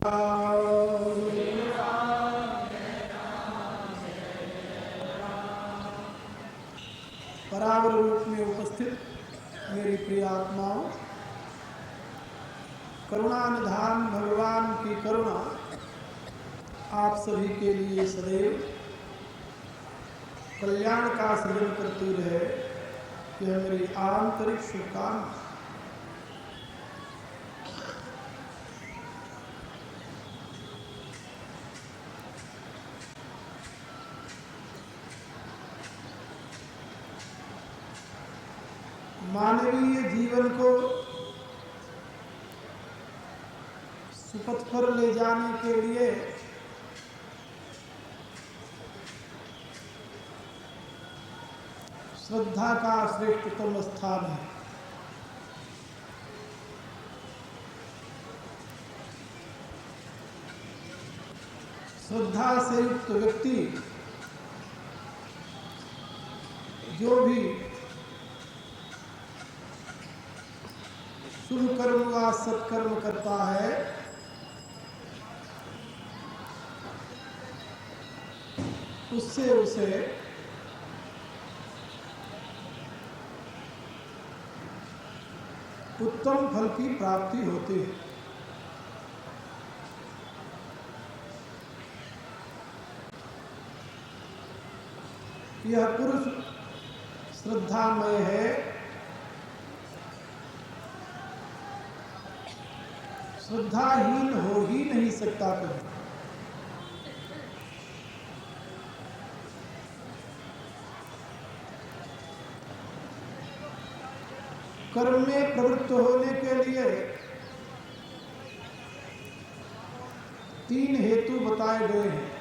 परावर रूप में उपस्थित मेरी प्रिय आत्माओं, करुणा निधान भगवान की करुणा आप सभी के लिए सदैव कल्याण का सृजन करती रहे, यह मेरी आंतरिक शुभकामना। मानवीय जीवन को सुपथ पर ले जाने के लिए श्रद्धा का श्रेष्ठतम स्थान है। श्रद्धा से युक्त व्यक्ति जो भी शुभ कर्म व सत्कर्म करता है, उससे उसे उत्तम फल की प्राप्ति होती है। यह पुरुष श्रद्धामय है, श्रद्धाहीन हो ही नहीं सकता कभी। कर्म में प्रवृत्त होने के लिए 3 हेतु बताए गए हैं।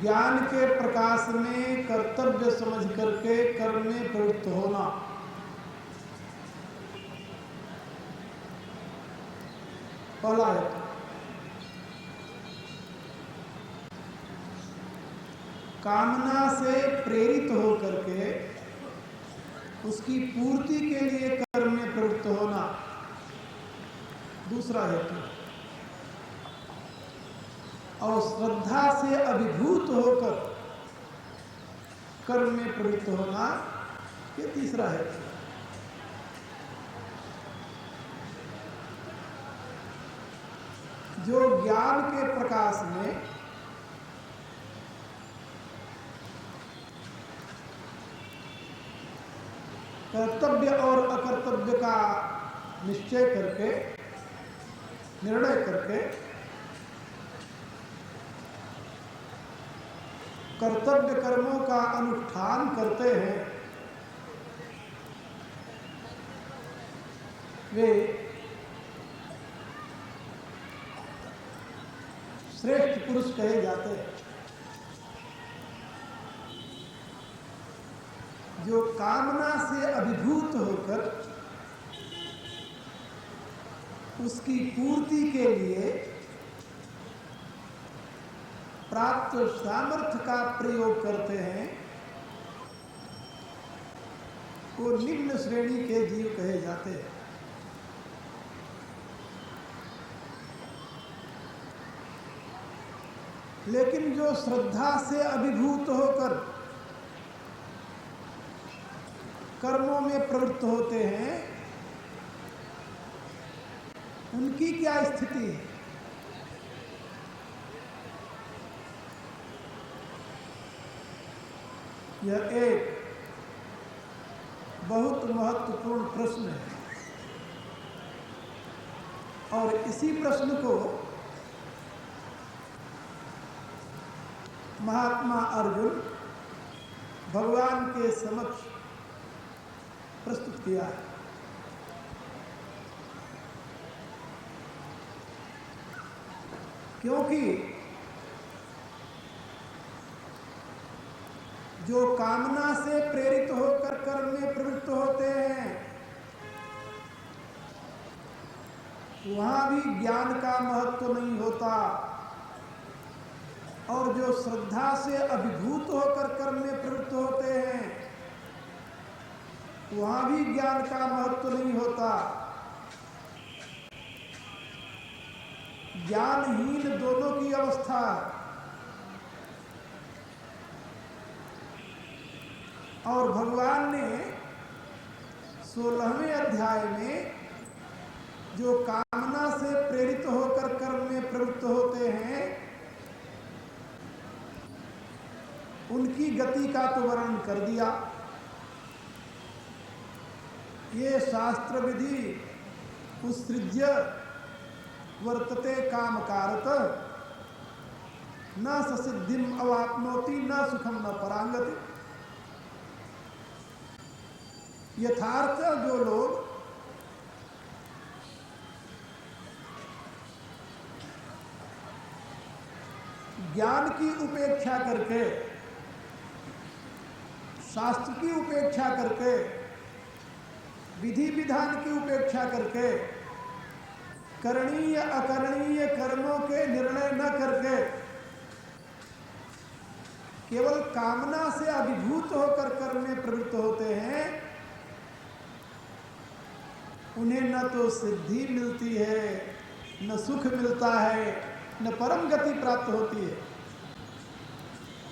ज्ञान के प्रकाश में कर्तव्य समझ करके कर्म में प्रवृत्त होना, पहला हेतु। कामना से प्रेरित होकर के उसकी पूर्ति के लिए कर्म में प्रवृत्त होना, दूसरा हेतु। और श्रद्धा से अभिभूत होकर कर्म में प्रवृत्त होना, ये तीसरा हेतु। जो ज्ञान के प्रकाश में कर्तव्य और अकर्तव्य का निश्चय करके, निर्णय करके कर्तव्य कर्मों का अनुष्ठान करते हैं, वे श्रेष्ठ पुरुष कहे जाते हैं। जो कामना से अभिभूत होकर उसकी पूर्ति के लिए प्राप्त सामर्थ्य का प्रयोग करते हैं, वो निम्न श्रेणी के जीव कहे जाते हैं। लेकिन जो श्रद्धा से अभिभूत होकर कर्मों में प्रवृत्त होते हैं, उनकी क्या स्थिति है? यह एक बहुत महत्वपूर्ण प्रश्न है और इसी प्रश्न को महात्मा अर्जुन भगवान के समक्ष प्रस्तुत किया है। क्योंकि जो कामना से प्रेरित होकर कर्म में प्रवृत्त होते हैं, वहां भी ज्ञान का महत्व नहीं होता, और जो श्रद्धा से अभिभूत होकर कर्म में प्रवृत्त होते हैं वहां भी ज्ञान का महत्व नहीं होता। ज्ञानहीन दोनों की अवस्था। और भगवान ने 16वें अध्याय में जो कामना से प्रेरित होकर कर्म में प्रवृत्त होते हैं उनकी गति का तो वर्णन कर दिया। ये शास्त्र विधि उत्सृज्य वर्तते कामकारत न ससिद्धिम अवाप्नोति न सुखम न परांगति। यथार्थ जो लोग ज्ञान की उपेक्षा करके, शास्त्र की उपेक्षा करके, विधि विधान की उपेक्षा करके, करणीय अकरणीय कर्मों के निर्णय न करके केवल कामना से अभिभूत होकर कर्म में प्रवृत्त होते हैं, उन्हें न तो सिद्धि मिलती है, न सुख मिलता है, न परम गति प्राप्त होती है।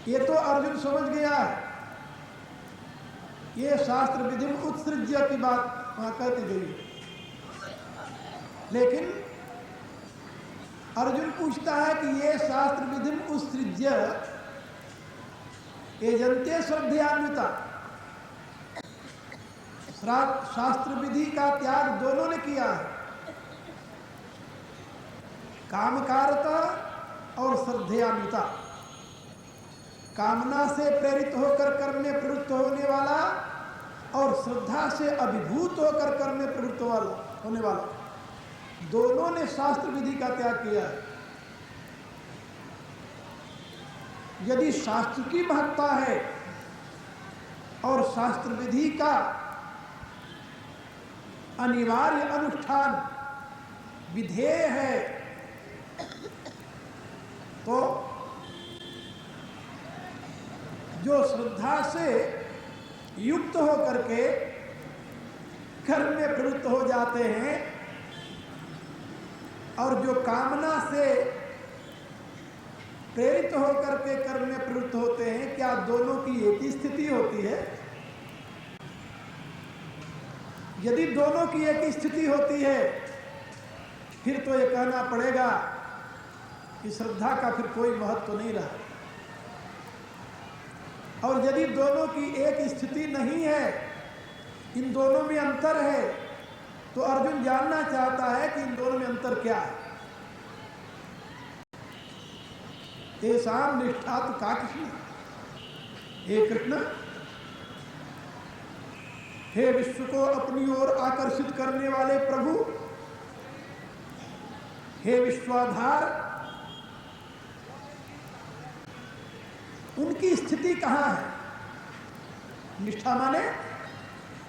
ये तो अर्जुन समझ गया है। ये शास्त्र विधि उत्सृज्य की बात वहां कहती गई। लेकिन अर्जुन पूछता है कि ये शास्त्र विधि उत्सृज्य एजंते श्रद्धयान्विता, शास्त्र विधि का त्याग दोनों ने किया है, कामकारता और श्रद्धयान्विता। कामना से प्रेरित होकर कर्म में प्रवृत्त होने वाला और श्रद्धा से अभिभूत होकर कर्म में प्रवृत्त होने वाला, दोनों ने शास्त्र विधि का त्याग किया है। यदि शास्त्र की महत्ता है और शास्त्र विधि का अनिवार्य अनुष्ठान विधेय है, तो जो श्रद्धा से युक्त होकर के कर्म में प्रवृत्त हो जाते हैं और जो कामना से प्रेरित होकर के कर्म में प्रवृत्त होते हैं, क्या दोनों की एक ही स्थिति होती है? यदि दोनों की एक ही स्थिति होती है फिर तो ये कहना पड़ेगा कि श्रद्धा का फिर कोई महत्व नहीं रहा। और यदि दोनों की एक स्थिति नहीं है, इन दोनों में अंतर है, तो अर्जुन जानना चाहता है कि इन दोनों में अंतर क्या है। तेषां निष्ठा तो का कृष्ण, हे कृष्ण, हे विश्व को अपनी ओर आकर्षित करने वाले प्रभु, हे विश्वाधार, उनकी स्थिति कहाँ है? निष्ठा माने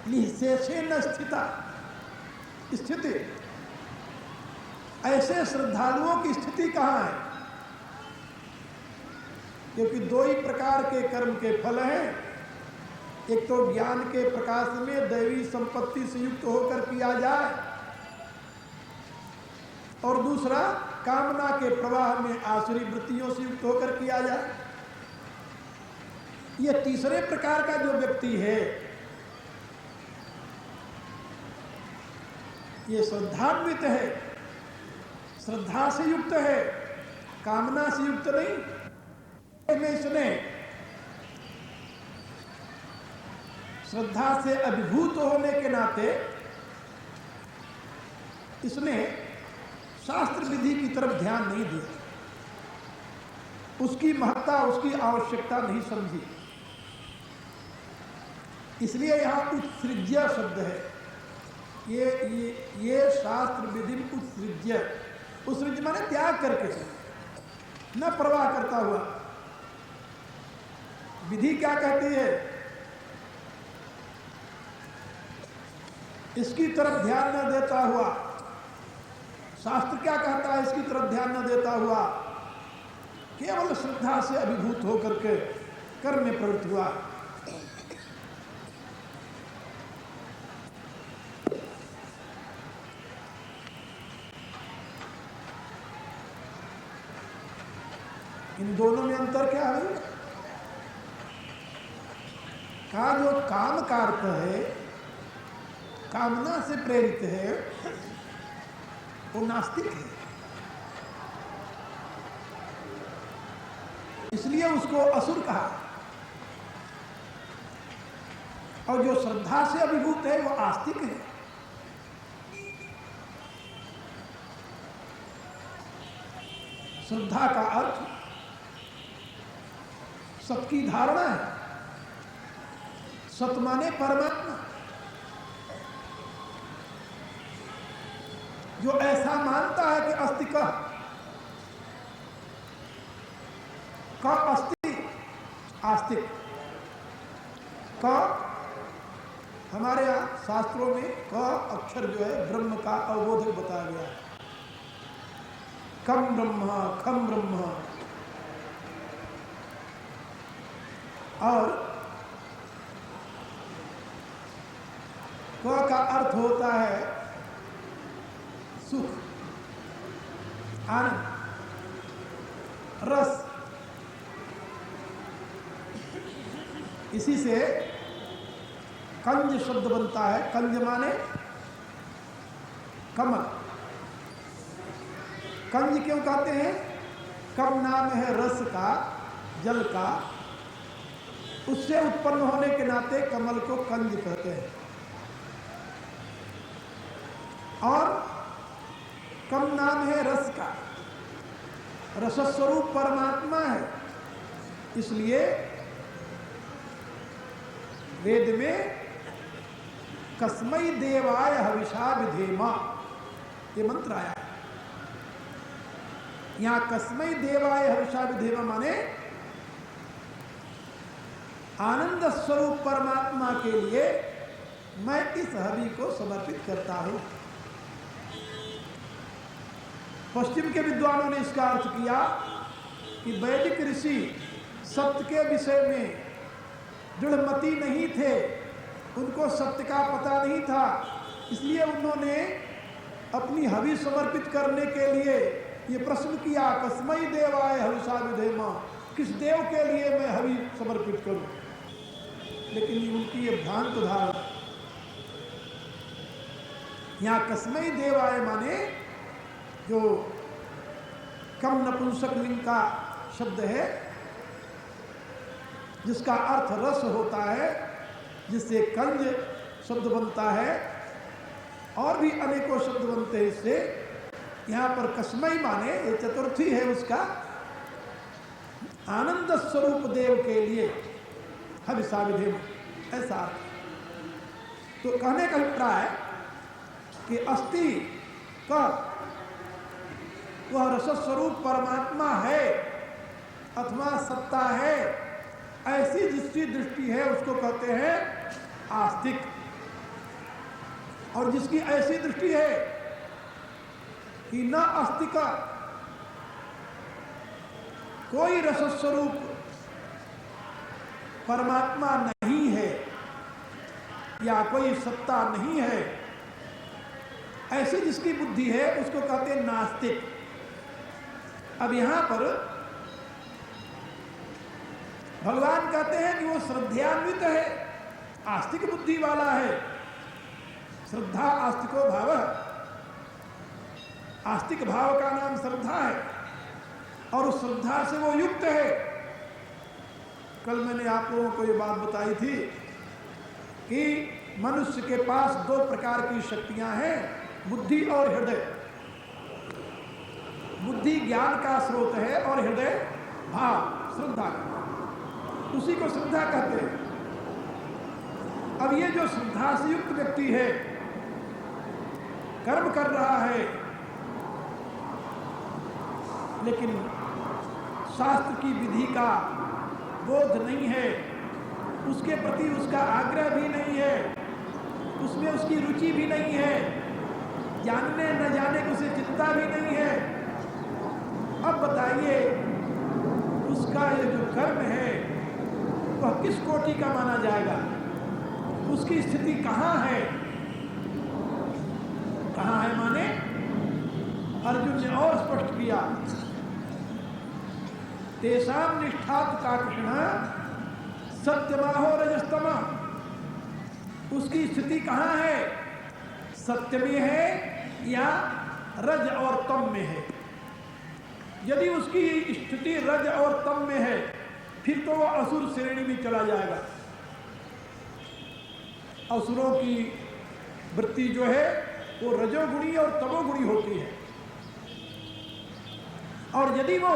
निःशेषेण स्थिता, स्थिति। ऐसे श्रद्धालुओं की स्थिति कहाँ है? क्योंकि दो ही प्रकार के कर्म के फल हैं। एक तो ज्ञान के प्रकाश में दैवी संपत्ति से युक्त होकर किया जाए, और दूसरा कामना के प्रवाह में आसुरी वृत्तियों से युक्त होकर किया जाए। यह तीसरे प्रकार का जो व्यक्ति है, ये श्रद्धान्वित है, श्रद्धा से युक्त है, कामना से युक्त नहीं। में इसने श्रद्धा से अभिभूत होने के नाते इसने शास्त्र विधि की तरफ ध्यान नहीं दिया, उसकी महत्ता, उसकी आवश्यकता नहीं समझी। इसलिए यहां उत्सृज्य शब्द है। ये शास्त्र विधि उत्सृज्य, उत्सृज्य माने त्याग करके, न परवाह करता हुआ। विधि क्या कहती है? इसकी तरफ ध्यान न देता हुआ शास्त्र क्या कहता है इसकी तरफ ध्यान न देता हुआ केवल श्रद्धा से अभिभूत होकर के कर्म में प्रवृत्त हुआ। इन दोनों में अंतर क्या है? का जो काम का अर्थ है, कामना से प्रेरित है, वो नास्तिक है, इसलिए उसको असुर कहा। और जो श्रद्धा से अभिभूत है वो आस्तिक है। श्रद्धा का अर्थ सत की धारणा है। सत माने परमात्मा, जो ऐसा मानता है कि अस्ति का अस्ति आस्तिक का। हमारे यहाँ शास्त्रों में क अक्षर जो है ब्रह्म का अवबोधक बताया गया है। कम ब्रह्म, खम ब्रह्म। और क का अर्थ होता है सुख, आनंद, रस। इसी से कंज शब्द बनता है। कंज माने कमल। कंज क्यों कहते हैं? कम नाम है रस का, जल का, उससे उत्पन्न होने के नाते कमल को कंज कहते हैं। और कम नाम है रस का, रसस्वरूप परमात्मा है। इसलिए वेद में कस्मै देवाय हविषा विधेमा ये मंत्र आया है। यहां कस्मै देवाय हविषा विधेमा माने आनंद स्वरूप परमात्मा के लिए मैं इस हवि को समर्पित करता हूं। पश्चिम के विद्वानों ने इसका अर्थ किया कि वैदिक ऋषि सत्य के विषय में दृढ़मति नहीं थे, उनको सत्य का पता नहीं था, इसलिए उन्होंने अपनी हवि समर्पित करने के लिए ये प्रश्न किया, कस्मै देवाय हविषा विधेमा, किस देव के लिए मैं हवि समर्पित करूं। लेकिन उनकी ये भ्रांत धारणा। यहां कस्मै देवाय माने जो कम नपुंसक लिंग का शब्द है, जिसका अर्थ रस होता है, जिससे कंज शब्द बनता है, और भी अनेकों शब्द बनते हैं इससे। यहाँ पर कस्मै माने ये चतुर्थी है उसका, आनंद स्वरूप देव के लिए हविषा विधेम, ऐसा। तो कहने का अभिप्राय है कि अस्ति का वह रसस्वरूप परमात्मा है अथवा सत्ता है, ऐसी जिसकी दृष्टि है उसको कहते हैं आस्तिक। और जिसकी ऐसी दृष्टि है कि न अस्ति का कोई रसस्वरूप परमात्मा नहीं है या कोई सत्ता नहीं है, ऐसी जिसकी बुद्धि है उसको कहते हैं नास्तिक। अब यहां पर भगवान कहते हैं कि वो श्रद्धान्वित है, आस्तिक बुद्धि वाला है। श्रद्धा आस्तिको भाव, आस्तिक भाव का नाम श्रद्धा है, और उस श्रद्धा से वो युक्त है। कल मैंने आप लोगों को ये बात बताई थी कि मनुष्य के पास दो प्रकार की शक्तियां हैं, बुद्धि और हृदय। बुद्धि ज्ञान का स्रोत है और हृदय भाव, श्रद्धा, उसी को श्रद्धा कहते हैं। अब ये जो श्रद्धा से युक्त व्यक्ति है, कर्म कर रहा है, लेकिन शास्त्र की विधि का बोध नहीं है, उसके प्रति उसका आग्रह भी नहीं है, उसमें उसकी रुचि भी नहीं है, जानने न जाने की उसे चिंता भी नहीं है। अब बताइए उसका ये जो कर्म है वह किस कोटि का माना जाएगा? उसकी स्थिति कहाँ है? कहाँ है माने अर्जुन ने और स्पष्ट किया, तेषाम निष्ठात का कृष्ण सत्यमाहो रजस्तमा। उसकी स्थिति कहाँ है? सत्य में है या रज और तम में है? यदि उसकी स्थिति रज और तम में है फिर तो वह असुर श्रेणी में चला जाएगा। असुरों की वृत्ति जो है वो रजोगुणी और तमोगुणी होती है, और यदि वो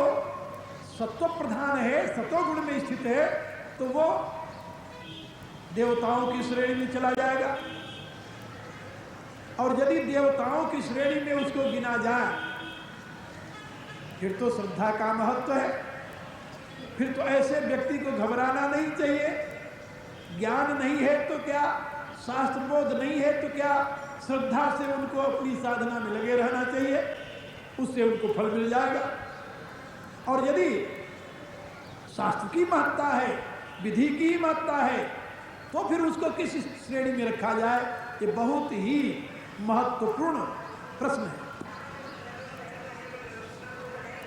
सत्व प्रधान है, सत्वगुण में स्थित है, तो वो देवताओं की श्रेणी में चला जाएगा। और यदि देवताओं की श्रेणी में उसको गिना जाए फिर तो श्रद्धा का महत्व है। फिर तो ऐसे व्यक्ति को घबराना नहीं चाहिए। ज्ञान नहीं है तो क्या, शास्त्र बोध नहीं है तो क्या, श्रद्धा से उनको अपनी साधना में लगे रहना चाहिए, उससे उनको फल मिल जाएगा। और यदि शास्त्र की महत्ता है, विधि की महत्ता है, तो फिर उसको किस श्रेणी में रखा जाए, ये बहुत ही महत्वपूर्ण प्रश्न है।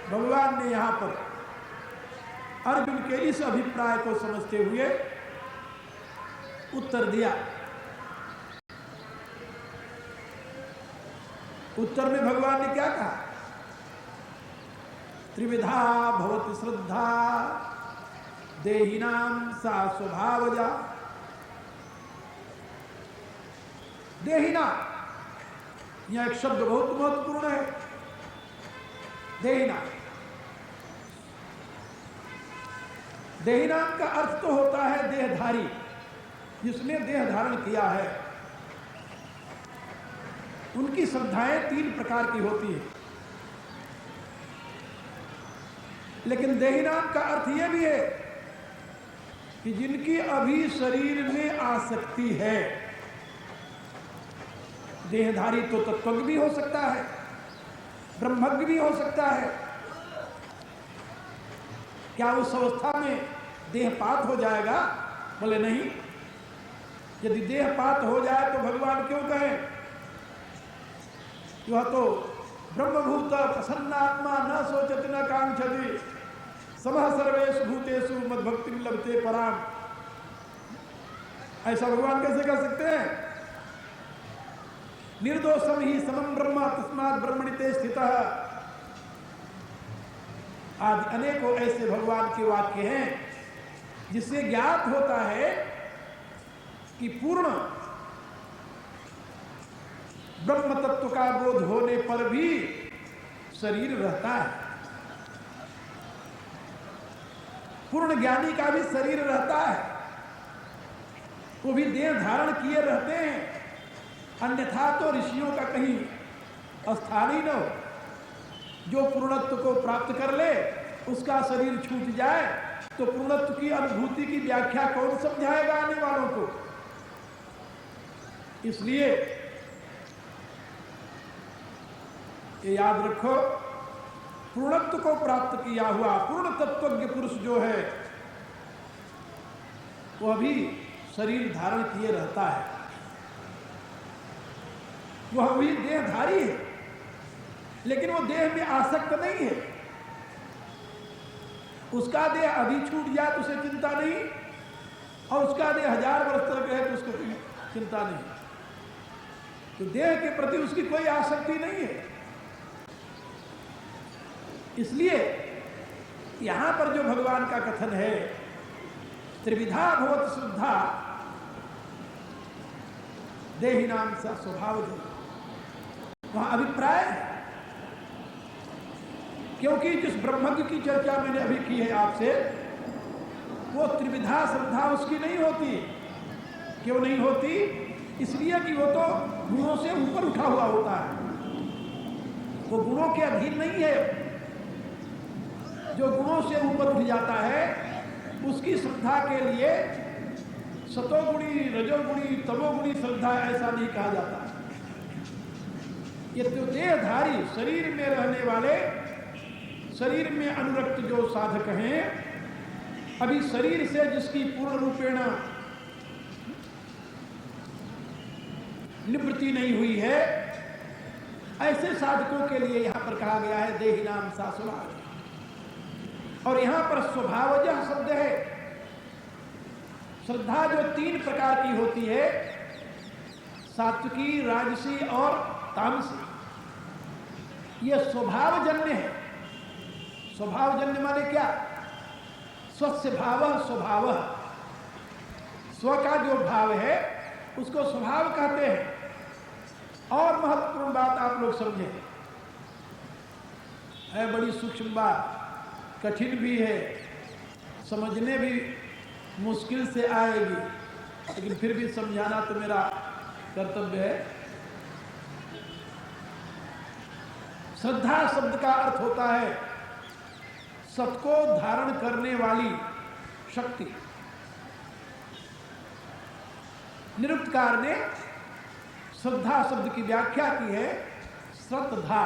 भगवान ने यहाँ पर अर्जुन के इस अभिप्राय को समझते हुए उत्तर दिया। उत्तर में भगवान ने क्या कहा? त्रिविधा भवति श्रद्धा देहिनाम सा स्वभावजा। देहिना, यह एक शब्द बहुत महत्वपूर्ण है। देहिना, देहिनाम का अर्थ तो होता है देहधारी, जिसने देह धारण किया है। उनकी श्रद्धाएं तीन प्रकार की होती है, लेकिन देहिनाम का अर्थ यह भी है कि जिनकी अभी शरीर में आसक्ति है। देहधारी तो तत्वज्ञ भी हो सकता है, ब्रह्मज्ञ भी हो सकता है। क्या उस अवस्था में देहपात हो जाएगा? बोले नहीं। यदि देहपात हो जाए तो भगवान क्यों कहें? यह तो ब्रह्मभूत प्रसन्नात्मा न सोचति न कांक्षति समः सर्वेषु भूतेषु मद्भक्ति लभते पराम। ऐसा भगवान कैसे कर सकते हैं? निर्दोषम ही समम ब्रह्म तस्मात् ब्रह्मणि स्थितः। आज अनेकों ऐसे भगवान के वाक्य हैं जिससे ज्ञात होता है कि पूर्ण ब्रह्म तत्व का बोध होने पर भी शरीर रहता है। पूर्ण ज्ञानी का भी शरीर रहता है, वो भी देह धारण किए रहते हैं। अन्यथा तो ऋषियों का कहीं स्थान ही न हो। जो पूर्णत्व को प्राप्त कर ले उसका शरीर छूट जाए तो पूर्णत्व की अनुभूति की व्याख्या कौन समझाएगा आने वालों को? इसलिए ये याद रखो, पूर्णत्व को प्राप्त किया हुआ पूर्ण तत्वज्ञ पुरुष जो है वह भी शरीर धारण किए रहता है। वह भी देहधारी है, लेकिन वो देह में आसक्त नहीं है। उसका देह अभी छूट जाए तो उसे चिंता नहीं, और उसका देह 1000 वर्ष तक है तो उसको चिंता नहीं। तो देह के प्रति उसकी कोई आसक्ति नहीं है। इसलिए यहां पर जो भगवान का कथन है त्रिविधा भवत श्रद्धा देहिनाम सा स्वभाव, वहां अभिप्राय है। क्योंकि जिस ब्रह्मज्ञ की चर्चा मैंने अभी की है आपसे, वो त्रिविधा श्रद्धा उसकी नहीं होती। क्यों नहीं होती? इसलिए कि वो तो गुणों से ऊपर उठा हुआ होता है, वो गुणों के अधीन नहीं है। जो गुणों से ऊपर उठ जाता है उसकी श्रद्धा के लिए सतोगुणी, रजोगुणी, तमोगुणी श्रद्धा ऐसा नहीं कहा जाता। ये तो देहधारी शरीर में रहने वाले, शरीर में अनुरक्त जो साधक हैं, अभी शरीर से जिसकी पूर्ण रूपेण निवृत्ति नहीं हुई है, ऐसे साधकों के लिए यहां पर कहा गया है देहि नाम सा स्वभाव। और यहां पर स्वभावजः शब्द है। श्रद्धा जो 3 प्रकार की होती है, सात्विकी, राजसी और तामसी, ये स्वभावजन्य है। स्वभावजन्य माने क्या? स्वस्य भाव स्वभाव, स्व का जो भाव है उसको स्वभाव कहते हैं। और महत्वपूर्ण बात आप लोग समझें, है बड़ी सूक्ष्म बात, कठिन भी है, समझने भी मुश्किल से आएगी, लेकिन फिर भी समझाना तो मेरा कर्तव्य है। श्रद्धा शब्द का अर्थ होता है सत को धारण करने वाली शक्ति। निरुक्तकार ने श्रद्धा शब्द की व्याख्या की है श्रद्धा,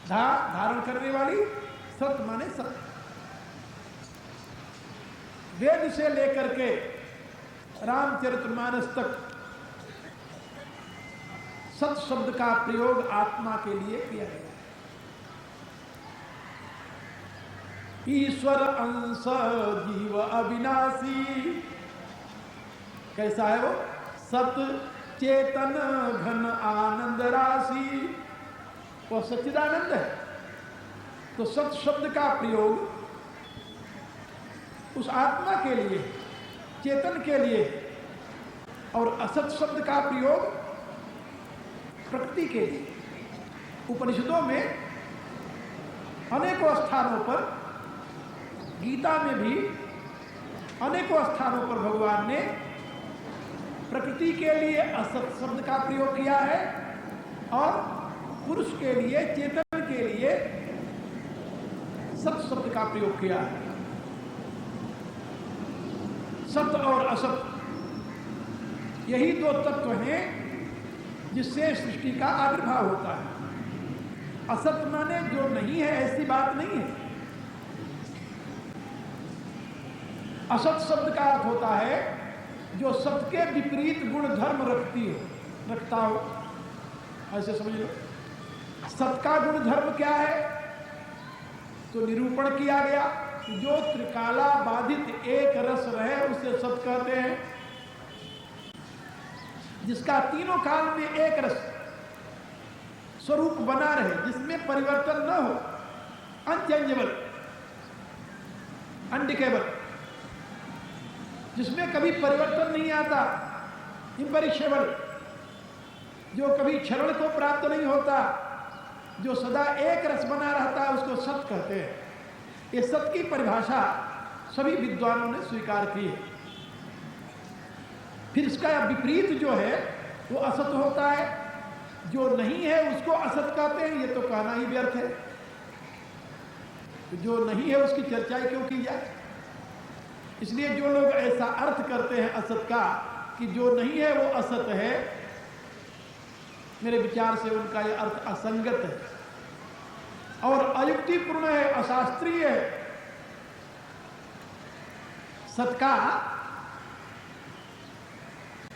धा धारण करने वाली, सत माने सत्य। वेद से लेकर के रामचरितमानस तक सत शब्द का प्रयोग आत्मा के लिए किया गया है। ईश्वर अंश जीव अविनाशी, कैसा है वो? सत चेतन घन आनंद राशि, वो सच्चिदानंद है। तो सत शब्द का प्रयोग उस आत्मा के लिए, चेतन के लिए, और असत शब्द का प्रयोग प्रकृति के लिए। उपनिषदों में अनेकों स्थानों पर, गीता में भी अनेकों स्थानों पर भगवान ने प्रकृति के लिए असत शब्द का प्रयोग किया है और पुरुष के लिए, चेतन के लिए सत शब्द का प्रयोग किया है। सत और असत, यही 2 तत्व हैं जिससे सृष्टि का आविर्भाव होता है। असत माने जो नहीं है, ऐसी बात नहीं है। असत शब्द का अर्थ होता है जो सत के विपरीत गुण धर्म रखता हो, ऐसे समझ लो। सत का गुण धर्म क्या है? तो निरूपण किया गया, जो त्रिकाला बाधित एक रस रहे उसे सत कहते हैं। जिसका तीनों काल में एक रस स्वरूप बना रहे, जिसमें परिवर्तन न हो, अनचेंजेबल, अनडिकेबल, जिसमें कभी परिवर्तन नहीं आता, इम्पेरिशेबल, जो कभी क्षरण को प्राप्त नहीं होता, जो सदा एक रस बना रहता है, उसको सत कहते हैं। ये सत की परिभाषा सभी विद्वानों ने स्वीकार की है। फिर इसका विपरीत जो है वो असत होता है, जो नहीं है उसको असत कहते हैं। ये तो कहना ही व्यर्थ है, जो नहीं है उसकी चर्चा क्यों की जाए। इसलिए जो लोग ऐसा अर्थ करते हैं असत का कि जो नहीं है वो असत है, मेरे विचार से उनका यह अर्थ असंगत है और अयुक्तिपूर्ण है, अशास्त्रीय है। सत का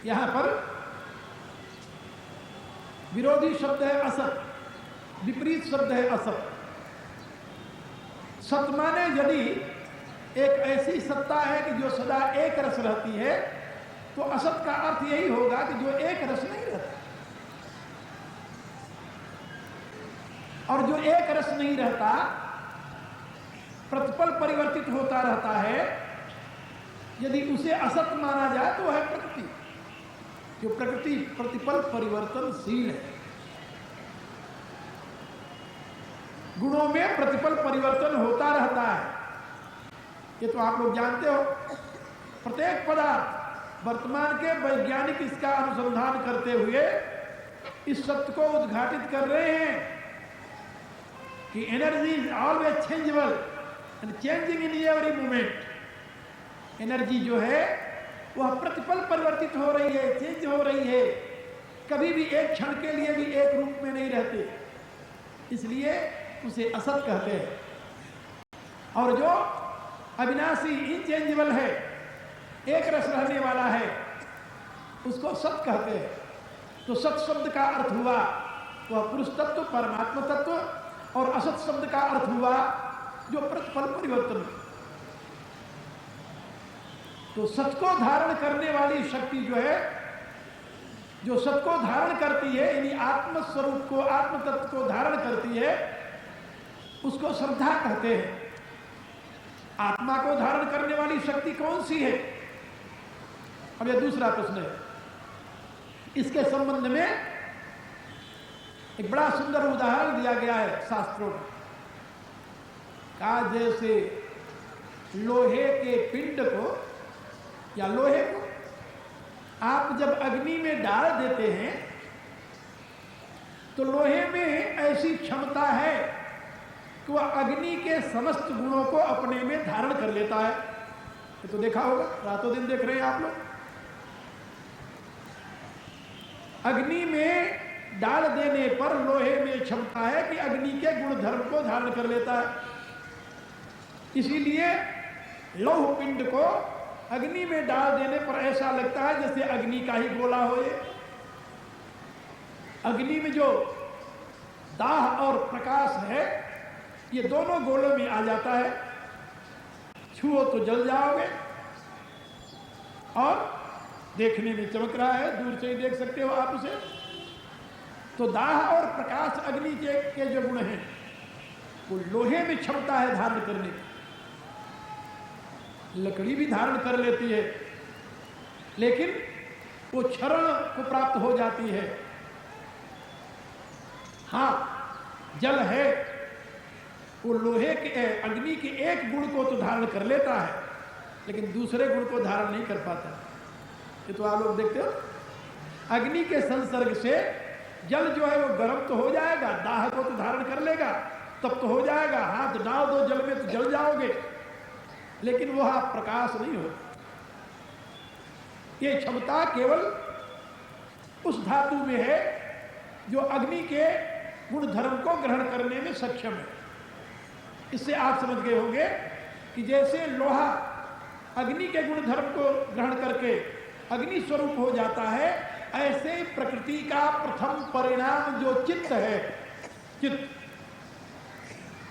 यहां पर विरोधी शब्द है असत, विपरीत शब्द है असत। सत माने यदि एक ऐसी सत्ता है कि जो सदा एक रस रहती है, तो असत का अर्थ यही होगा कि जो एक रस नहीं रहता। और जो एक रस नहीं रहता, प्रतिपल परिवर्तित होता रहता है, यदि उसे असत माना जाए तो है प्रकृति। जो प्रकृति प्रतिपल परिवर्तनशील है, गुणों में प्रतिपल परिवर्तन होता रहता है, ये तो आप लोग जानते हो। प्रत्येक पदार्थ, वर्तमान के वैज्ञानिक इसका अनुसंधान करते हुए इस सत्य को उद्घाटित कर रहे हैं कि energy is always changeable and changing in every moment. Energy जो है वह प्रतिपल परिवर्तित हो रही है, चेंज हो रही है, कभी भी एक क्षण के लिए भी एक रूप में नहीं रहते, इसलिए उसे असत कहते हैं। और जो अविनाशी इनचेंजेबल है, एक रस रहने वाला है, उसको सत कहते हैं। तो सत शब्द का अर्थ हुआ वह पुरुष तत्व, परमात्मा तत्व, और असत शब्द का अर्थ हुआ जो प्रतिपल परिवर्तन। तो सत को धारण करने वाली शक्ति जो है, जो सत को धारण करती है, यानी आत्म स्वरूप को, आत्म तत्व को धारण करती है, उसको श्रद्धा कहते हैं। आत्मा को धारण करने वाली शक्ति कौन सी है? अब यह दूसरा प्रश्न है। इसके संबंध में एक बड़ा सुंदर उदाहरण दिया गया है शास्त्रों में। कहा जैसे लोहे के पिंड को या लोहे को आप जब अग्नि में डाल देते हैं तो लोहे में ऐसी क्षमता है कि वह अग्नि के समस्त गुणों को अपने में धारण कर लेता है। ये तो देखा होगा, रातों दिन देख रहे हैं आप लोग। अग्नि में डाल देने पर लोहे में क्षमता है कि अग्नि के गुण धर्म को धारण कर लेता है। इसीलिए लौह पिंड को अग्नि में डाल देने पर ऐसा लगता है जैसे अग्नि का ही गोला हो। ये अग्नि में जो दाह और प्रकाश है, ये दोनों गोलों में आ जाता है। छुओ तो जल जाओगे, और देखने में चमक रहा है, दूर से ही देख सकते हो आप उसे। तो दाह और प्रकाश अग्नि के जो गुण हैं, वो लोहे में क्षमता है धारण करने की। लकड़ी भी धारण कर लेती है, लेकिन वो क्षरण को प्राप्त हो जाती है। हाँ, जल है, वो लोहे के, अग्नि के एक गुण को तो धारण कर लेता है, लेकिन दूसरे गुण को धारण नहीं कर पाता। ये तो आप लोग देखते हो, अग्नि के संसर्ग से जल जो है वो गर्म तो हो जाएगा, दाह को तो धारण कर लेगा, तब तो हो जाएगा। हाथ डाल दो जल में तो जल जाओगे, लेकिन वह प्रकाश नहीं हो। ये क्षमता केवल उस धातु में है जो अग्नि के गुण धर्म को ग्रहण करने में सक्षम है। इससे आप समझ गए होंगे कि जैसे लोहा अग्नि के गुण धर्म को ग्रहण करके अग्नि स्वरूप हो जाता है, ऐसे प्रकृति का प्रथम परिणाम जो चित्त है, चित्त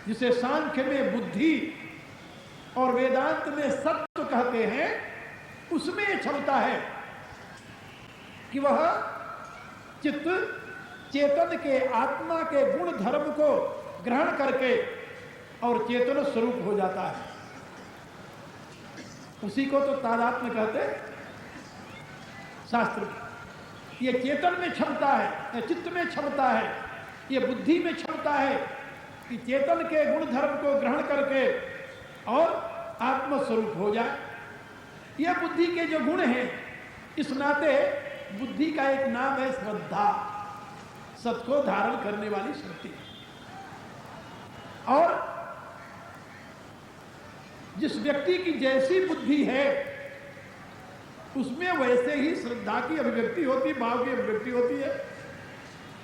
जिसे सांख्य में बुद्धि और वेदांत में सत्व कहते हैं, उसमें क्षमता है कि वह चित्त चेतन के, आत्मा के गुण धर्म को ग्रहण करके और चेतन स्वरूप हो जाता है। उसी को तो तादात्म्य कहते हैं शास्त्र। ये चेतन में क्षमता है, चित्त में क्षमता है, ये बुद्धि में क्षमता है कि चेतन के गुण धर्म को ग्रहण करके और आत्म स्वरूप हो जाए। यह बुद्धि के जो गुण हैं, इस नाते बुद्धि का एक नाम है श्रद्धा, सत को धारण करने वाली शक्ति। और जिस व्यक्ति की जैसी बुद्धि है, उसमें वैसे ही श्रद्धा की अभिव्यक्ति होती, भाव की अभिव्यक्ति होती है।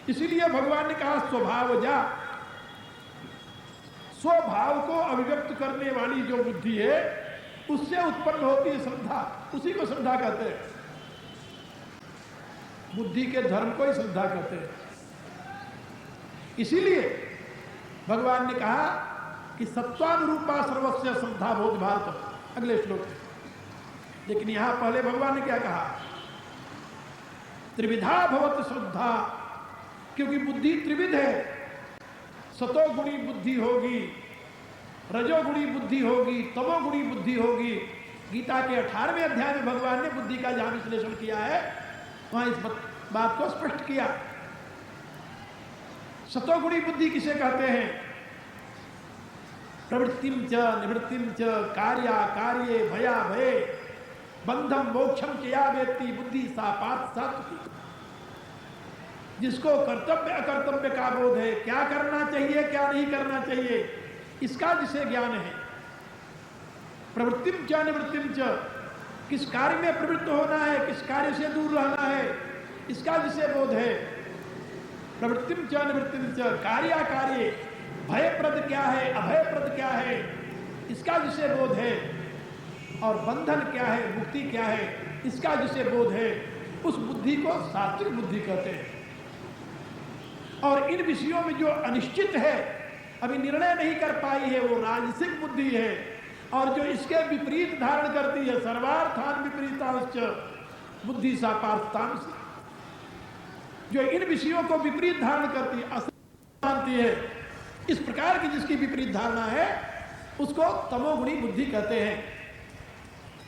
इसीलिए भगवान ने कहा स्वभावजा, स्वभाव को अभिव्यक्त करने वाली जो बुद्धि है, उससे उत्पन्न होती है श्रद्धा। उसी को श्रद्धा कहते हैं, बुद्धि के धर्म को ही श्रद्धा कहते हैं। इसीलिए भगवान ने कहा कि सत्वानुरूपा सर्वस्य श्रद्धा भोग भारत, अगले श्लोक में। लेकिन यहां पहले भगवान ने क्या कहा? त्रिविधा भवत श्रद्धा, क्योंकि बुद्धि त्रिविध है। सतोगुणी बुद्धि होगी, रजोगुणी बुद्धि होगी, तमोगुणी बुद्धि होगी। गीता के 18वें अध्याय में भगवान ने बुद्धि का जहां विश्लेषण किया है, वहां इस बात को स्पष्ट किया। सतोगुणी बुद्धि किसे कहते हैं? प्रवृत्तिम च निवृत्तिम च कार्या कार्ये भया भये बंधम मोक्षम किया वेत्ति बुद्धि सा पार्थ सात्विकी। जिसको कर्तव्य अकर्तव्य का बोध है, क्या करना चाहिए क्या नहीं करना चाहिए, इसका जिसे ज्ञान है। प्रवृत्तिम च निवृत्तिम च, किस कार्य में प्रवृत्त होना है, किस कार्य से दूर रहना है, इसका विषय बोध है। प्रवृत्तिम च निवृत्तिम च, कार्याकार्ये भयप्रद क्या है, अभयप्रद क्या है, इसका विषय बोध है। और बंधन क्या है, मुक्ति क्या है, इसका विषय बोध है। उस बुद्धि को सात्विक बुद्धि कहते हैं। और इन विषयों में जो अनिश्चित है, अभी निर्णय नहीं कर पाई है, वो राजसिक बुद्धि है। और जो इसके विपरीत धारण करती है, सर्वार्थान विपरीतांश्च बुद्धि सा पार्थतांश, जो इन विषयों को विपरीत धारण करती है, असत्य मानती है, इस प्रकार की जिसकी विपरीत धारणा है, उसको तमोगुणी बुद्धि कहते हैं।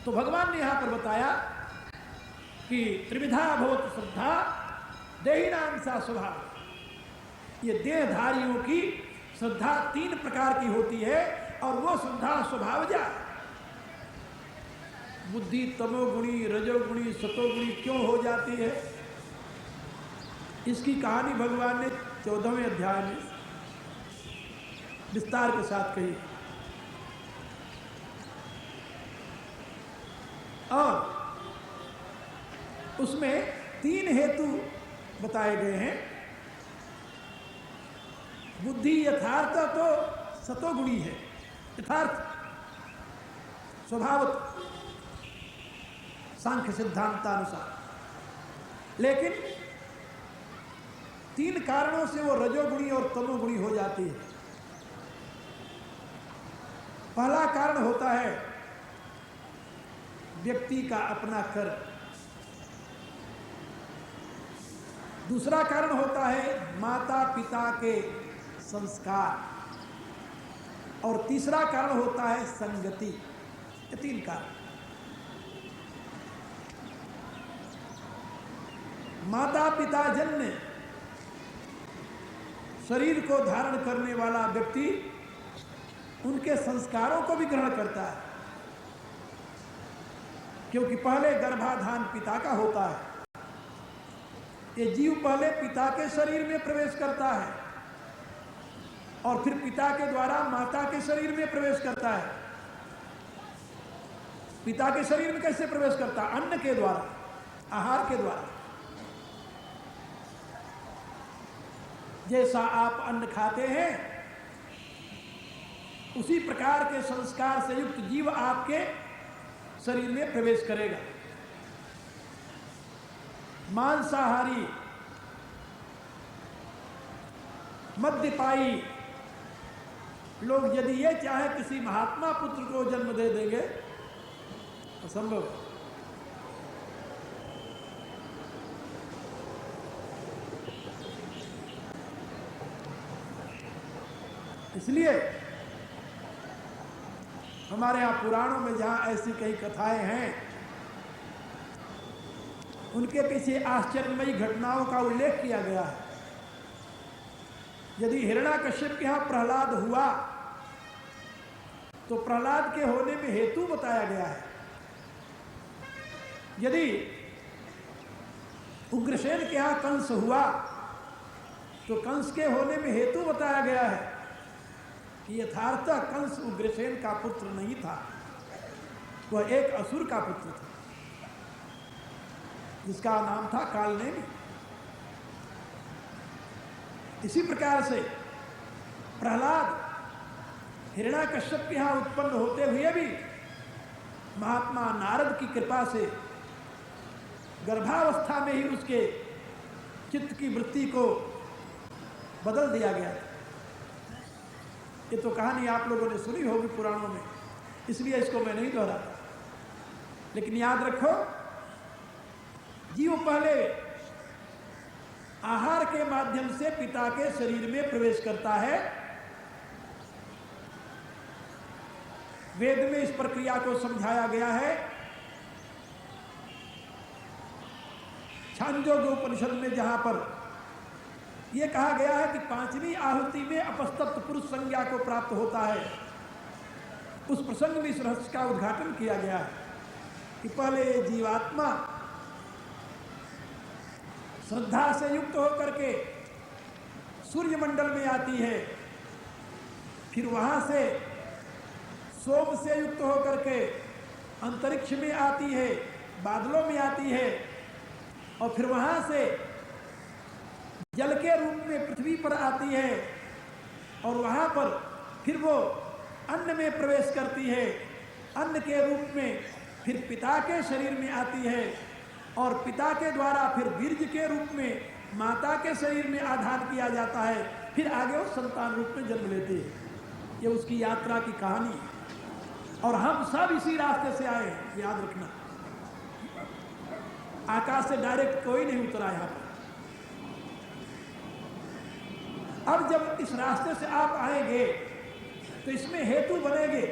तो भगवान ने यहां पर बताया कि त्रिविधा भवत श्रद्धा देहिनां सा स्वभाव। ये देहधारियों की श्रद्धा 3 प्रकार की होती है, और वो श्रद्धा स्वभावजा। बुद्धि तमोगुणी, रजोगुणी, सतोगुणी क्यों हो जाती है, इसकी कहानी भगवान ने 14वें अध्याय में विस्तार के साथ कही। और उसमें 3 हेतु बताए गए हैं। बुद्धि यथार्थ तो सतोगुणी है, यथार्थ स्वभावत सांख्य सिद्धांतानुसार, लेकिन 3 कारणों से वो रजोगुणी और तमोगुणी हो जाती है। पहला कारण होता है व्यक्ति का अपना कर्म, दूसरा कारण होता है माता पिता के संस्कार, और तीसरा कारण होता है संगति। ये 3 कारण। माता पिता जन्य शरीर को धारण करने वाला व्यक्ति उनके संस्कारों को भी ग्रहण करता है, क्योंकि पहले गर्भाधान पिता का होता है। ये जीव पहले पिता के शरीर में प्रवेश करता है, और फिर पिता के द्वारा माता के शरीर में प्रवेश करता है। पिता के शरीर में कैसे प्रवेश करता है? अन्न के द्वारा, आहार के द्वारा। जैसा आप अन्न खाते हैं, उसी प्रकार के संस्कार से युक्त जीव आपके शरीर में प्रवेश करेगा। मांसाहारी, मद्यपायी लोग यदि ये चाहे किसी महात्मा पुत्र को जन्म दे देंगे, असंभव है। इसलिए हमारे यहाँ पुराणों में जहाँ ऐसी कई कथाएं हैं, उनके पीछे आश्चर्यमयी घटनाओं का उल्लेख किया गया है। यदि हिरण्याकश्यप के यहाँ प्रहलाद हुआ, तो प्रहलाद के होने में हेतु बताया गया है। यदि उग्रसेन के यहाँ कंस हुआ, तो कंस के होने में हेतु बताया गया है कि यथार्थ कंस उग्रसेन का पुत्र नहीं था, वह एक असुर का पुत्र था, जिसका नाम था कालनेमि। इसी प्रकार से प्रहलाद हिरण्याकश्यप के यहाँ उत्पन्न होते हुए भी महात्मा नारद की कृपा से गर्भावस्था में ही उसके चित्त की वृत्ति को बदल दिया गया था। ये तो कहानी आप लोगों ने सुनी होगी पुराणों में, इसलिए इसको मैं नहीं दोहराता। लेकिन याद रखो, जीव पहले आहार के माध्यम से पिता के शरीर में प्रवेश करता है। वेद में इस प्रक्रिया को समझाया गया है। छांदोग्य उपनिषद में जहां पर यह कहा गया है कि 5वीं आहुति में अपस्तप्त पुरुष संज्ञा को प्राप्त होता है, उस प्रसंग में इस रहस्य का उद्घाटन किया गया है कि पहले जीवात्मा श्रद्धा से युक्त होकर के सूर्यमंडल में आती है, फिर वहां से सोम से युक्त होकर के अंतरिक्ष में आती है, बादलों में आती है, और फिर वहां से जल के रूप में पृथ्वी पर आती है और वहां पर फिर वो अन्न में प्रवेश करती है, अन्न के रूप में फिर पिता के शरीर में आती है और पिता के द्वारा फिर बीज के रूप में माता के शरीर में आधान किया जाता है, फिर आगे वो संतान रूप में जन्म लेते हैं। ये उसकी यात्रा की कहानी है और हम सब इसी रास्ते से आए हैं, याद रखना। आकाश से डायरेक्ट कोई नहीं उतरा यहां पर। अब जब इस रास्ते से आप आएंगे तो इसमें हेतु बनेंगे।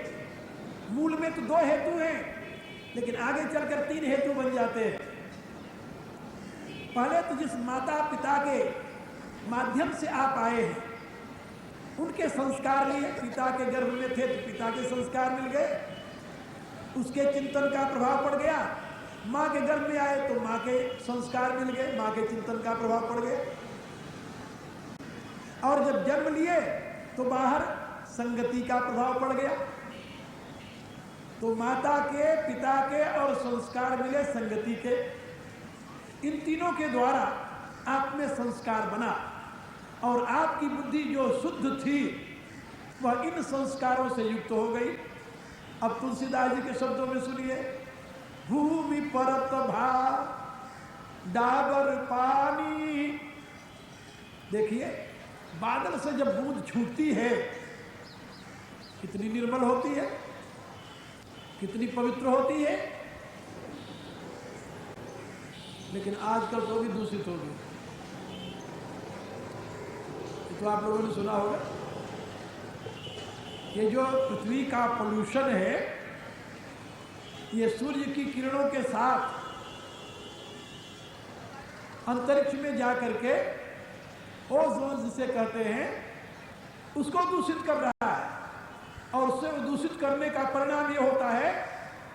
मूल में तो 2 हेतु हैं, लेकिन आगे चलकर 3 हेतु बन जाते हैं। पहले तो जिस माता पिता के माध्यम से आप आए हैं उनके संस्कार लिए, पिता के गर्भ में थे तो पिता के संस्कार मिल गए, उसके चिंतन का प्रभाव पड़ गया। माँ के गर्भ में आए तो माँ के संस्कार मिल गए, माँ के चिंतन का प्रभाव पड़ गया। और जब जन्म लिए तो बाहर संगति का प्रभाव पड़ गया। तो माता के, पिता के और संस्कार मिले संगति के। इन तीनों के द्वारा आप में संस्कार बना और आपकी बुद्धि जो शुद्ध थी वह इन संस्कारों से युक्त हो गई। अब तुलसीदास जी के शब्दों में सुनिए, भूमि परत भार डाबर पानी। देखिए, बादल से जब बूंद छूटती है कितनी निर्मल होती है, कितनी पवित्र होती है, लेकिन आजकल तो भी दूषित हो गई। तो आप लोगों ने सुना होगा ये जो पृथ्वी का पोल्यूशन है, ये सूर्य की किरणों के साथ अंतरिक्ष में जाकर के ओजोन जिसे कहते हैं उसको दूषित कर रहा है। और उससे दूषित करने का परिणाम ये होता है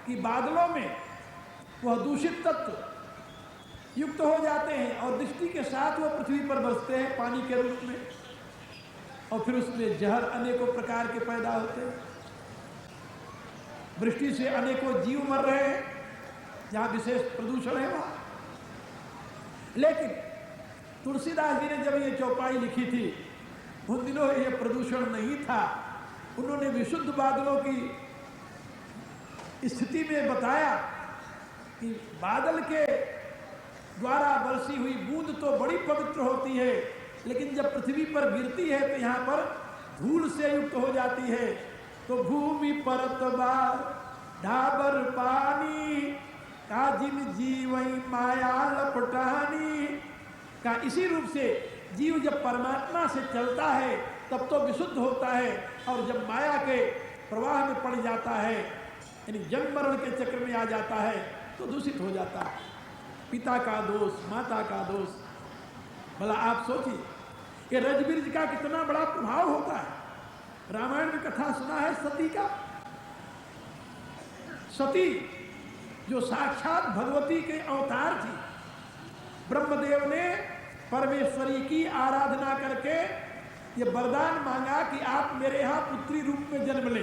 कि बादलों में वह दूषित तत्व युक्त हो जाते हैं और दृष्टि के साथ वो पृथ्वी पर बरसते हैं पानी के रूप में, और फिर उसमें जहर अनेकों प्रकार के पैदा होते हैं। वृष्टि से अनेकों जीव मर रहे हैं जहाँ विशेष प्रदूषण है वहाँ। लेकिन तुलसीदास जी ने जब ये चौपाई लिखी थी उन दिनों ये प्रदूषण नहीं था। उन्होंने विशुद्ध बादलों की स्थिति में बताया कि बादल के द्वारा बरसी हुई बूंद तो बड़ी पवित्र होती है, लेकिन जब पृथ्वी पर गिरती है तो यहाँ पर धूल से युक्त हो जाती है। तो भूमि परत बार ढाबर पानी काजिन जीवई माया लपटानी का इसी रूप से जीव जब परमात्मा से चलता है तब तो विशुद्ध होता है, और जब माया के प्रवाह में पड़ जाता है यानी जन्म मरण के चक्र में आ जाता है तो दूषित हो जाता है। पिता का दोष, माता का दोष। भला आप सोचिए ये रजबीज का कितना बड़ा प्रभाव होता है। रामायण में कथा सुना है सती का। सती जो साक्षात भगवती के अवतार थी, ब्रह्मदेव ने परमेश्वरी की आराधना करके ये वरदान मांगा कि आप मेरे यहाँ पुत्री रूप में जन्म ले।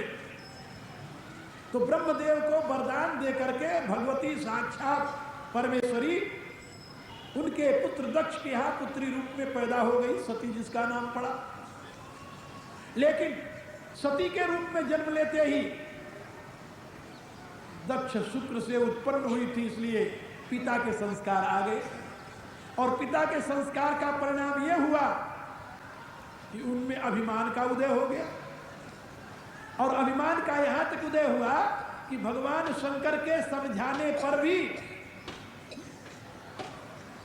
तो ब्रह्मदेव को वरदान दे करके भगवती साक्षात परमेश्वरी उनके पुत्र दक्ष के यहाँ पुत्री रूप में पैदा हो गई, सती जिसका नाम पड़ा। लेकिन सती के रूप में जन्म लेते ही दक्ष शुक्र से उत्पन्न हुई थी, इसलिए पिता के संस्कार आ गए। और पिता के संस्कार का परिणाम यह हुआ कि उनमें अभिमान का उदय हो गया। और अभिमान का यहां तक उदय हुआ कि भगवान शंकर के समझाने पर भी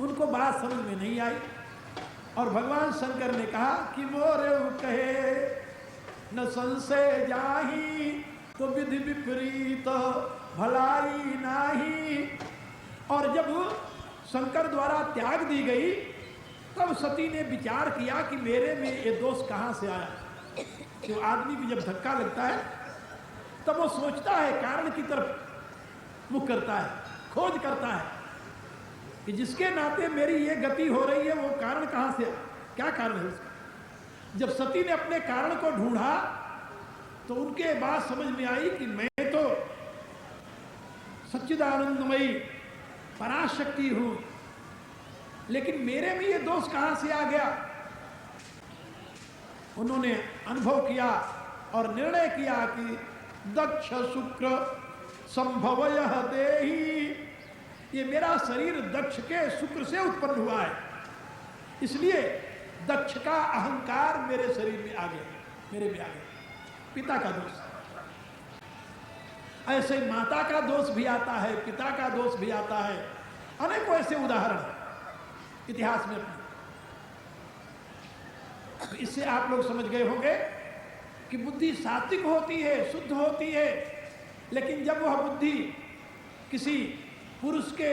उनको बात समझ में नहीं आई। और भगवान शंकर ने कहा कि मोरे कहे न संशय जाही तो विधि विपरीत भलाई नाही। और जब शंकर द्वारा त्याग दी गई तब सती ने विचार किया कि मेरे में ये दोष कहाँ से आया। तो आदमी भी जब धक्का लगता है तब वो सोचता है, कारण की तरफ मुख करता है, खोज करता है कि जिसके नाते मेरी ये गति हो रही है वो कारण कहाँ से, क्या कारण है उसका। जब सती ने अपने कारण को ढूंढा तो उनके बात समझ में आई कि मैं तो सच्चिदानंदमयी पराशक्ति हूँ लेकिन मेरे में ये दोष कहां से आ गया? उन्होंने अनुभव किया और निर्णय किया कि दक्ष शुक्र संभवयः देहि, ये मेरा शरीर दक्ष के शुक्र से उत्पन्न हुआ है, इसलिए दक्ष का अहंकार मेरे शरीर में आ गया, मेरे में आ गया। पिता का दोष, ऐसे माता का दोष भी आता है, पिता का दोष भी आता है। अनेकों ऐसे उदाहरण इतिहास में। तो इससे आप लोग समझ गए होंगे कि बुद्धि सात्विक होती है, शुद्ध होती है, लेकिन जब वह बुद्धि किसी पुरुष के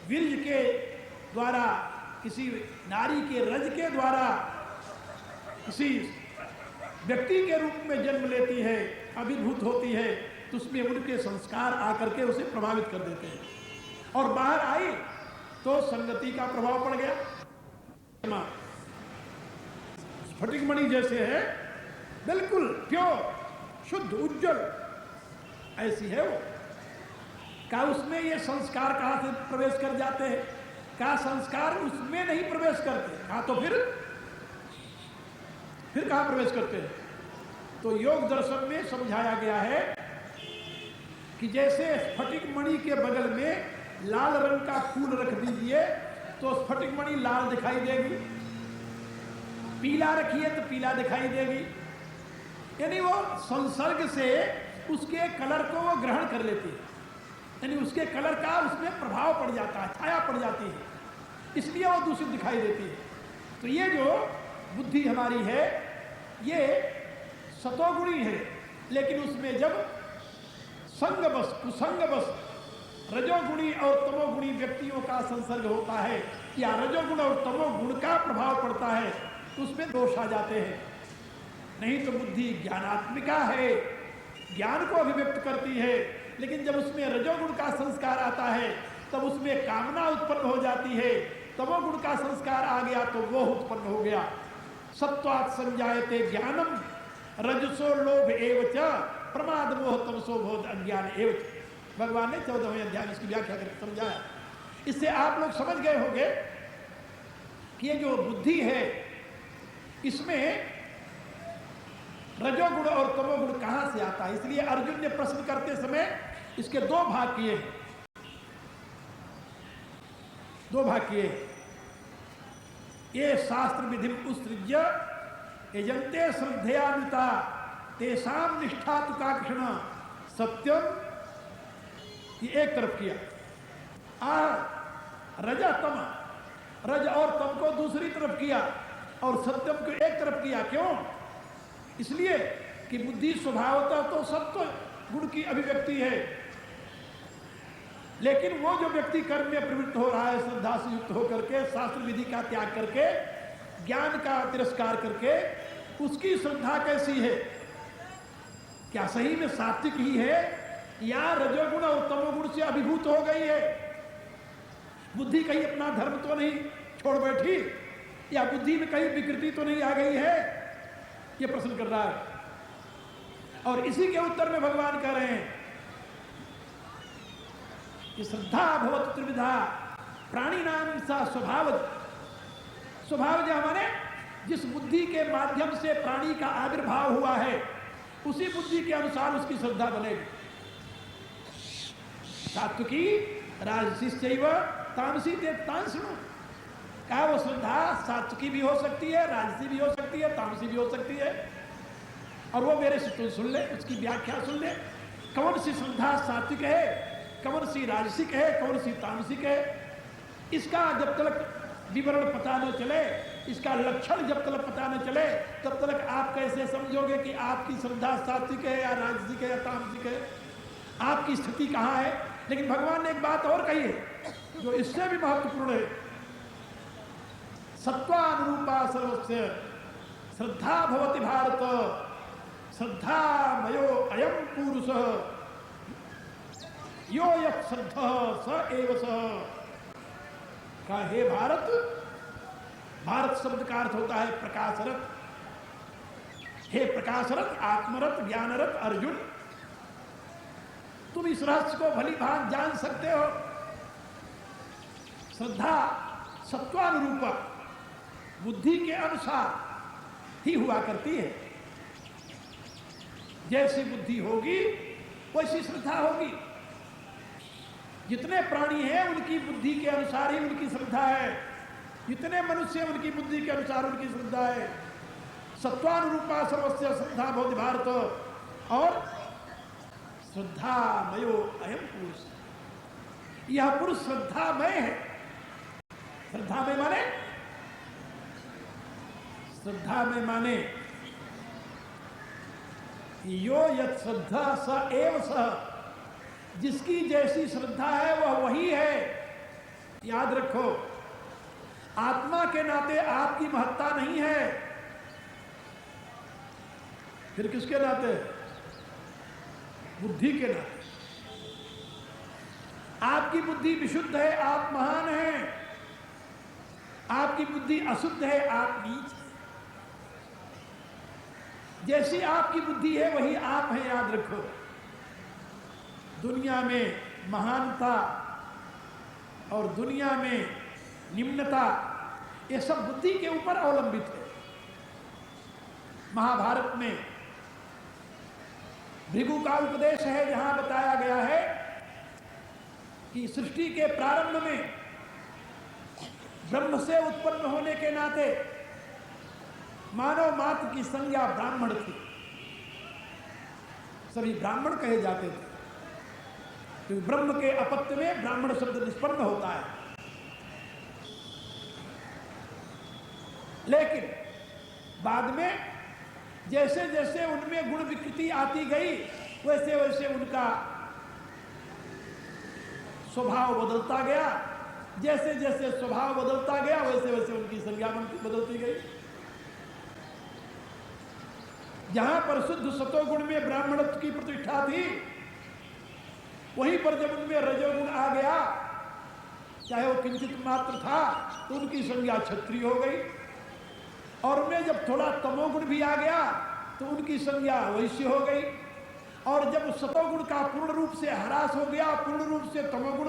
वीर्य के द्वारा, किसी नारी के रज के द्वारा, किसी व्यक्ति के रूप में जन्म लेती है, अभिभूत होती है, तो उसमें उनके संस्कार आकर के उसे प्रभावित कर देते हैं, और बाहर आई तो संगति का प्रभाव पड़ गया। स्फटिक मणि जैसे है, बिल्कुल प्योर, शुद्ध, उज्जवल, ऐसी है वो। क्या उसमें ये संस्कार कहां से प्रवेश कर जाते हैं? क्या संस्कार उसमें नहीं प्रवेश करते? कहा तो फिर कहां प्रवेश करते हैं? तो योग दर्शन में समझाया गया है कि जैसे स्फटिक मणि के बगल में लाल रंग का फूल रख दीजिए तो स्फटिक मणि लाल दिखाई देगी, पीला रखिए तो पीला दिखाई देगी, यानी वो संसर्ग से उसके कलर को वो ग्रहण कर लेती है, यानी उसके कलर का उसमें प्रभाव पड़ जाता है, छाया पड़ जाती है, इसलिए वो दूषित दिखाई देती है। तो ये जो बुद्धि हमारी है ये सतोगुणी है, लेकिन उसमें जब संगवश, कुसंगवश रजोगुणी और तमोगुणी व्यक्तियों का संसर्ग होता है या रजोगुण और तमोगुण का प्रभाव पड़ता है तो उसमें दोष आ जाते हैं। नहीं तो बुद्धि ज्ञानात्मिका है, ज्ञान को अभिव्यक्त करती है, लेकिन जब उसमें रजोगुण का संस्कार आता है तब उसमें कामना उत्पन्न हो जाती है, तमोगुण का संस्कार आ गया तो वो उत्पन्न हो गया। सत्वात् संजायते ज्ञानम रजसो लोभ एवच प्रमाद मोह तमसो बोध अज्ञान एवच। भगवान ने 14वें अध्याय में इसकी व्याख्या करके समझाया। इससे आप लोग समझ गए होंगे कि ये जो बुद्धि है इसमें रजोगुण और तमोगुण कहां से आता है। इसलिए अर्जुन ने प्रश्न करते समय इसके दो भाग किए, ये शास्त्र विधि उत्सृज्य यजन्ते श्रद्धयान्विता तेषां निष्ठा तु का कृष्ण सत्यम, ये एक तरफ किया। रज तम, रज और तम को दूसरी तरफ किया और सत्यम को एक तरफ किया। क्यों? इसलिए कि बुद्धि स्वभावतः तो सत्व गुण की अभिव्यक्ति है, लेकिन वो जो व्यक्ति कर्म में प्रवृत्त हो रहा है श्रद्धा से युक्त होकर के, शास्त्र विधि का त्याग करके, ज्ञान का तिरस्कार करके, उसकी श्रद्धा कैसी है? क्या सही में सात्विक ही है या रजोगुण और तमोगुण से अभिभूत हो गई है? बुद्धि कहीं अपना धर्म तो नहीं छोड़ बैठी, या बुद्धि में कहीं विकृति तो नहीं आ गई है? ये प्रश्न कर रहा है। और इसी के उत्तर में भगवान कह रहे हैं कि श्रद्धा भवत त्रिविधा प्राणी नाम सा स्वभाव। स्वभाव जो हमारे जिस बुद्धि के माध्यम से प्राणी का आविर्भाव हुआ है उसी बुद्धि के अनुसार उसकी श्रद्धा बनेगी। सात्विकी राजसिश्चैव तामसी देवतांशनु। क्या वो श्रद्धा सात्विकी भी हो सकती है, राजसी भी हो सकती है, तामसी भी हो सकती है। और वो मेरे से सुन ले, उसकी व्याख्या सुन ले, कौन सी श्रद्धा सात्विक है, कौन सी राजसिक है, कौन सी तामसिक है। इसका जब तक विवरण पता न चले, इसका लक्षण जब तक पता न चले, तब तक आप कैसे समझोगे कि आपकी श्रद्धा सात्विक है या राजसिक है या तामसिक है? आपकी स्थिति कहाँ है? लेकिन भगवान ने एक बात और कही है जो इससे भी महत्वपूर्ण है। सत्वानुरूपा सर्वस्य श्रद्धा भवति भारत, श्रद्धा मयो अयम पुरुषः यो यत् श्रद्धः स एव सः। का हे भारत, भारत शब्द का अर्थ होता है प्रकाशरत। हे प्रकाशरत, आत्मरत, ज्ञानरत अर्जुन, तुम इस रहस्य को भली भांति जान सकते हो। श्रद्धा सत्व सत्वानुरूपा, बुद्धि के अनुसार ही हुआ करती है। जैसी बुद्धि होगी वैसी श्रद्धा होगी। जितने प्राणी हैं उनकी बुद्धि के अनुसार ही उनकी श्रद्धा है, जितने मनुष्य उनकी बुद्धि के अनुसार उनकी श्रद्धा है। सत्वानुरूपा सर्वस्य श्रद्धा भवति भारत, और श्रद्धामयो अयम पुरुष, यह पुरुष श्रद्धामय है। श्रद्धामय माने, श्रद्धामय माने यो यत् श्रद्धा स एव सः, जिसकी जैसी श्रद्धा है वह वही है। याद रखो, आत्मा के नाते आपकी महत्ता नहीं है, फिर किसके नाते? बुद्धि के नाते। आपकी बुद्धि विशुद्ध है, आप महान हैं। आपकी बुद्धि अशुद्ध है, आप नीच हैं। जैसी आपकी बुद्धि है वही आप हैं, याद रखो। दुनिया में महानता और दुनिया में निम्नता, ये सब बुद्धि के ऊपर अवलंबित है। महाभारत में भृगु का उपदेश है, जहां बताया गया है कि सृष्टि के प्रारंभ में ब्रह्म से उत्पन्न होने के नाते मानव मात्र की संज्ञा ब्राह्मण थी। सभी ब्राह्मण कहे जाते थे, क्योंकि ब्रह्म के अपत्य में ब्राह्मण शब्द निष्पन्न होता है। लेकिन बाद में जैसे जैसे उनमें गुण विकृति आती गई, वैसे वैसे उनका स्वभाव बदलता गया। जैसे जैसे स्वभाव बदलता गया वैसे वैसे उनकी संज्ञा बदलती गई। जहां पर शुद्ध सतोगुण में ब्राह्मणत्व की प्रतिष्ठा थी, वहीं पर जब उनमें रजोगुण आ गया, चाहे वो किंचित मात्र था, तो उनकी संज्ञा क्षत्रिय हो गई। और उनमें जब थोड़ा तमोगुण भी आ गया तो उनकी संज्ञा वैश्य हो गई। और जब सतोगुण का पूर्ण रूप से ह्रास हो गया, पूर्ण रूप से तमोगुण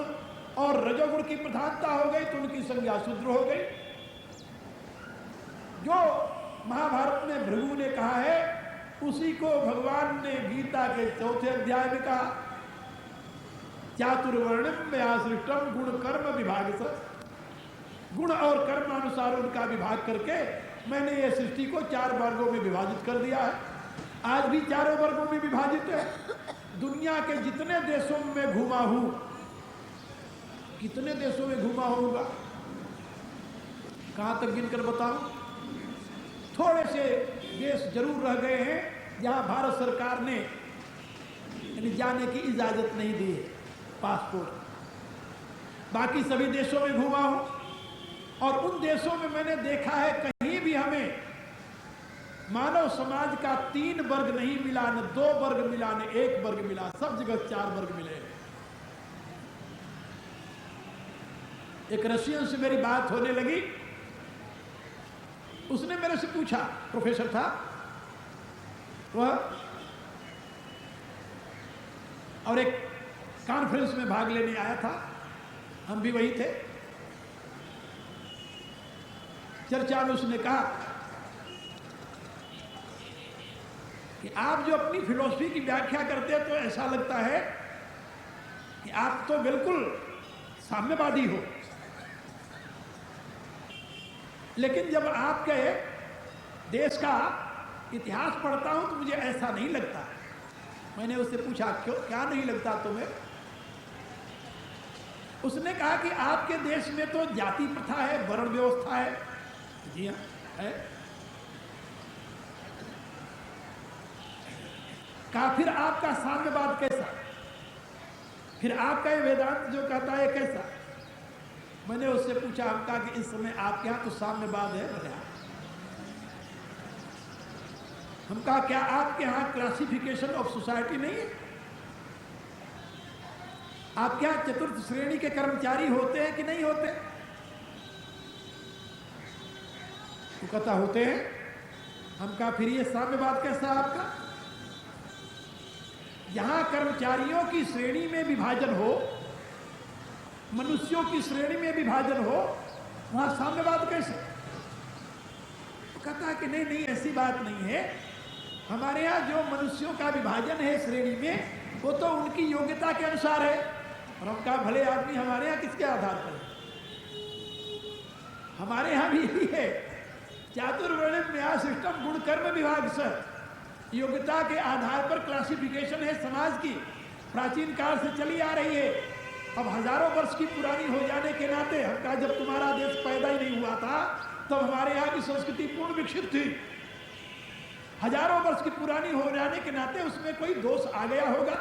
और रजोगुण की प्रधानता हो गई, तो उनकी संज्ञा शूद्र हो गई। जो महाभारत में भृगु ने कहा है, उसी को भगवान ने गीता के 4थे अध्याय में कहा, चातुर्वर्णम में आसृष्टम गुण कर्म विभाग से। गुण और कर्म अनुसार उनका विभाग करके मैंने ये सृष्टि को 4 वर्गों में विभाजित कर दिया है। आज भी 4 वर्गों में विभाजित है। दुनिया के जितने देशों में घूमा हूं, कितने देशों में घूमा होगा, कहां तक गिनकर बताऊं? थोड़े से देश जरूर रह गए हैं जहां भारत सरकार ने यानी जाने की इजाजत नहीं दी है, पासपोर्ट। बाकी सभी देशों में घूमा हूं, और उन देशों में मैंने देखा है कहीं भी हमें मानव समाज का 3 वर्ग नहीं मिला, न 2 वर्ग मिला, न 1 वर्ग मिला, सब जगह 4 वर्ग मिले। एक रशियन से मेरी बात होने लगी, उसने मेरे से पूछा, प्रोफेसर था वह, और एक कॉन्फ्रेंस में भाग लेने आया था, हम भी वही थे। चर्चा में उसने कहा कि आप जो अपनी फिलॉसफी की व्याख्या करते हैं तो ऐसा लगता है कि आप तो बिल्कुल साम्यवादी हो, लेकिन जब आपके देश का इतिहास पढ़ता हूं तो मुझे ऐसा नहीं लगता। मैंने उससे पूछा, क्यों, क्या नहीं लगता तुम्हें? उसने कहा कि आपके देश में तो जाति प्रथा है, वर्ण व्यवस्था है। जी हाँ है। कहा फिर आपका साम्यवाद कैसा? फिर आपका ये वेदांत जो कहता है कैसा? मैंने उससे पूछा, हम कहा कि इस समय आपके यहाँ तो साम्यवाद है। बोले हम कहा क्या आपके यहाँ क्लासिफिकेशन ऑफ सोसाइटी नहीं है? आपके यहाँ 4th श्रेणी के कर्मचारी होते हैं कि नहीं होते? तो कहता होते हैं। हम कहा फिर ये साम्यवाद कैसा आपका? यहां कर्मचारियों की श्रेणी में विभाजन हो, मनुष्यों की श्रेणी में विभाजन हो, वहां साम्यवाद कैसे? कहता है कि नहीं नहीं, ऐसी बात नहीं है, हमारे यहाँ जो मनुष्यों का विभाजन है श्रेणी में वो तो उनकी योग्यता के अनुसार है। और हम कहा भले आदमी, हमारे यहाँ किसके आधार पर है? हमारे यहाँ भी यही है, चातुर्वर्ण्य न्याय सिस्टम गुण कर्म विभाग से योग्यता के आधार पर क्लासिफिकेशन है समाज की, प्राचीन काल से चली आ रही है। अब हजारों वर्ष की पुरानी हो जाने के नाते हम कहा जब तुम्हारा देश पैदा ही नहीं हुआ था तब हमारे यहाँ की संस्कृति पूर्ण विकसित थी। हजारों वर्ष की पुरानी हो जाने के नाते उसमें कोई दोष आ गया होगा।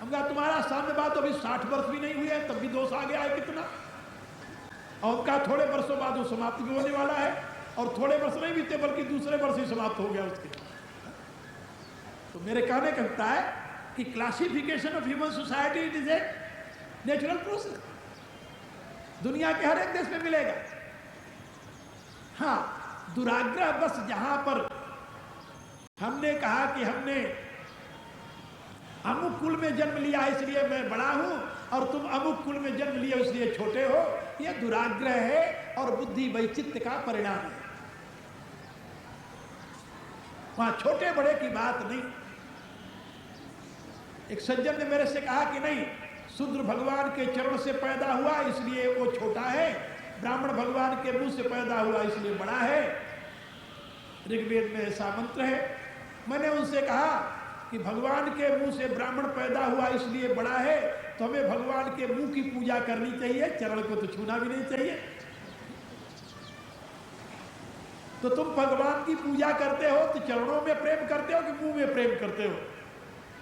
हम कहा तुम्हारा साम्यवाद अभी 60 वर्ष भी नहीं हुए हैं तब भी दोष आ गया है कितना। और उनका थोड़े वर्षों बाद वो समाप्त भी होने वाला है, और थोड़े वर्ष नहीं बीते बल्कि दूसरे वर्ष ही समाप्त हो गया उसके। तो मेरे कहने का होता है कि classification of human society it is a natural process, दुनिया के हर एक देश में मिलेगा। हाँ, दुराग्रह बस जहां पर हमने कहा कि हमने अमुक कुल में जन्म लिया इसलिए मैं बड़ा हूं और तुम अमुक कुल में जन्म लिए इसलिए छोटे हो, यह दुराग्रह है और बुद्धि वैचित्र्य का परिणाम है। वहां छोटे बड़े की बात नहीं। एक सज्जन ने मेरे से कहा कि नहीं, शूद्र भगवान के चरण से पैदा हुआ इसलिए वो छोटा है, ब्राह्मण भगवान के मुंह से पैदा हुआ इसलिए बड़ा है। ऋग्वेद में ऐसा मंत्र है। मैंने उनसे कहा कि भगवान के मुंह से ब्राह्मण पैदा हुआ इसलिए बड़ा है, तो हमें भगवान के मुंह की पूजा करनी चाहिए, चरण को तो छूना भी नहीं चाहिए। तो तुम भगवान की पूजा करते हो तो चरणों में प्रेम करते हो कि मुंह में प्रेम करते हो?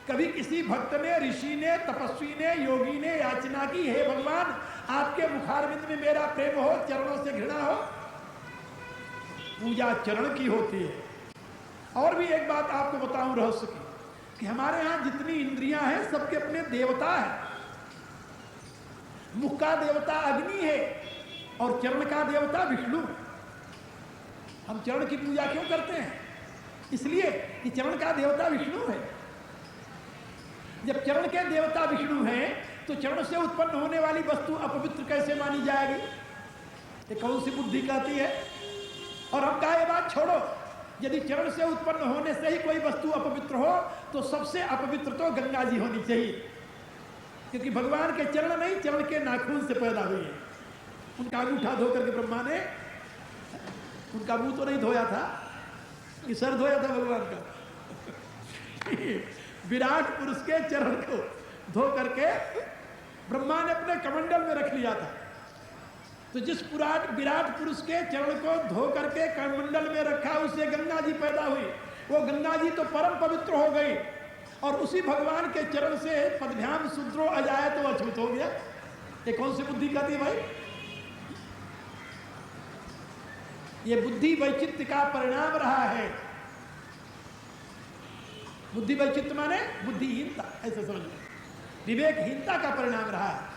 कभी किसी भक्त ने, ऋषि ने, तपस्वी ने, योगी ने याचना की, हे भगवान आपके मुखारविंद में मेरा प्रेम हो, चरणों से घृणा हो? पूजा चरण की होती है। और भी एक बात आपको बताऊं रहस्य की, कि हमारे यहां जितनी इंद्रियां हैं सबके अपने देवता है। मुख का देवता अग्नि है और चरण का देवता विष्णु। हम चरण की पूजा क्यों करते हैं? इसलिए कि चरण का देवता विष्णु है। जब चरण के देवता विष्णु हैं तो चरण से उत्पन्न होने वाली वस्तु अपवित्र कैसे मानी जाएगी? ये कौन सी बुद्धि कहती है? और हम कहा ये बात छोड़ो, यदि चरण से उत्पन्न होने से ही कोई वस्तु अपवित्र हो तो सबसे अपवित्र तो गंगा जी होनी चाहिए, क्योंकि भगवान के चरण नहीं, चरण के नाखून से पैदा हुई है। उनका अंगूठा धो करके ब्रह्मा ने, उनका मुंह तो नहीं धोया था, कि सर धोया था भगवान का। विराट पुरुष के चरण को धो करके ब्रह्मा ने अपने कमंडल में रख लिया था। तो जिस विराट पुरुष के चरण को धो करके कमंडल में रखा, उससे गंगा जी पैदा हुई। वो गंगा जी तो परम पवित्र हो गई, और उसी भगवान के चरण से पदभ्याम शूद्रो अजाए तो अछूत हो गया। ये कौन सी बुद्धि कहती है भाई? ये बुद्धि वैचित्र्य का परिणाम रहा है। बुद्धि वैचित्र्य माने बुद्धिहीनता, ऐसे समझ लो, विवेकहीनता का परिणाम रहा है।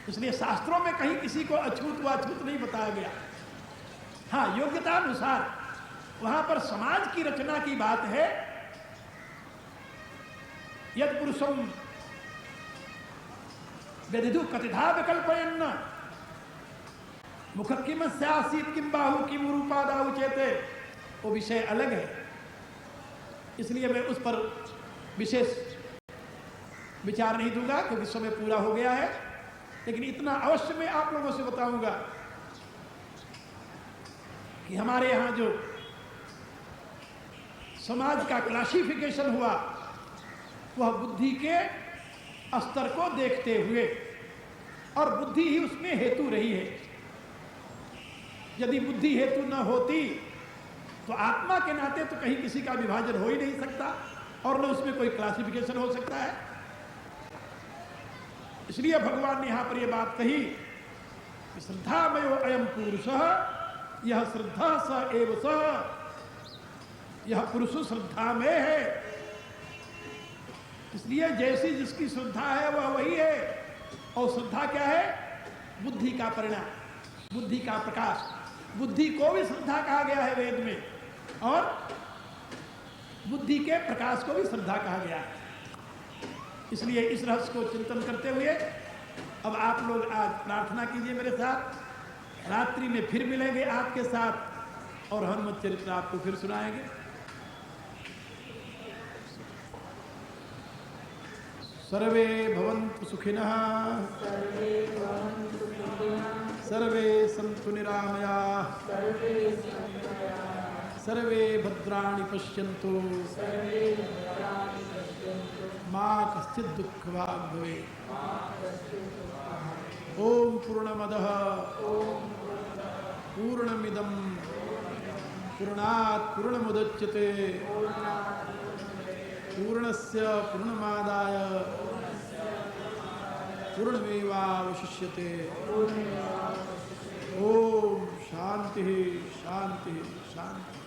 इसलिए शास्त्रों में कहीं किसी को अछूत व अछूत नहीं बताया गया। हाँ, योग्यता अनुसार वहां पर समाज की रचना की बात है। यद पुरुषम व्यधिधु कतिधा विकल्पयन्न मुख किम स्यासीत किम बाहु किम रूपादाहु चेते, वो विषय अलग है, इसलिए मैं उस पर विशेष विचार नहीं दूंगा क्योंकि समय पूरा हो गया है। लेकिन इतना अवश्य मैं आप लोगों से बताऊंगा कि हमारे यहां जो समाज का क्लासिफिकेशन हुआ वह बुद्धि के स्तर को देखते हुए, और बुद्धि ही उसमें हेतु रही है। यदि बुद्धि हेतु न होती तो आत्मा के नाते तो कहीं किसी का विभाजन हो ही नहीं सकता, और न उसमें कोई क्लासिफिकेशन हो सकता है। इसलिए भगवान ने यहां पर यह बात कही कि श्रद्धामयो अयम पुरुषः, यह श्रद्धा स एव स, यह पुरुष श्रद्धा में है। इसलिए जैसी जिसकी श्रद्धा है वह वही है। और श्रद्धा क्या है? बुद्धि का परिणाम, बुद्धि का प्रकाश। बुद्धि को भी श्रद्धा कहा गया है वेद में, और बुद्धि के प्रकाश को भी श्रद्धा कहा गया है। इसलिए इस रहस्य को चिंतन करते हुए अब आप लोग आज प्रार्थना कीजिए मेरे साथ। रात्रि में फिर मिलेंगे आपके साथ और हनुमत चरित्र आपको फिर सुनाएंगे। सर्वे भवन्तु सुखिनः, सर्वे सन्तु निरामयाः, सर्वे भद्राणि पश्यन्तु, मा कश्चित् दुःखभाग् भवेत्। ओम पूर्णमदः पूर्णमिदं पूर्णात् पूर्णमुदच्यते पूर्णस्य पूर्णमादाय पूर्णमेवावशिष्यते। ओम शांति शांति शांति।